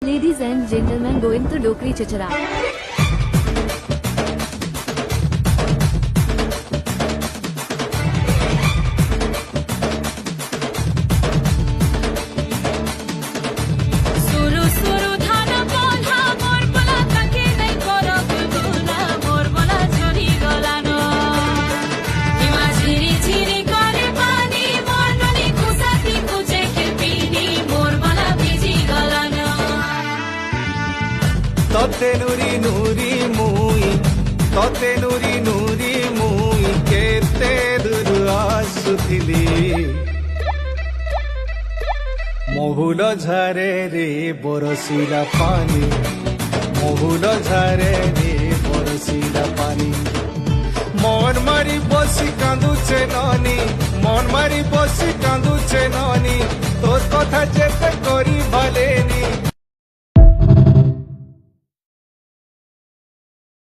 Ladies and gentlemen, going to Dokri Chachara. तोते नुरी नुरी मुई तोते नुरी नुरी मुई केते दूर आसुथिली महुल झारे रे बरसिला पानी महुल झारे रे बरसिला पानी मन मारी बसी कांदुचे नानी मन मारी बसी कांदुचे नानी तोर कथा जेते करी भालेनी।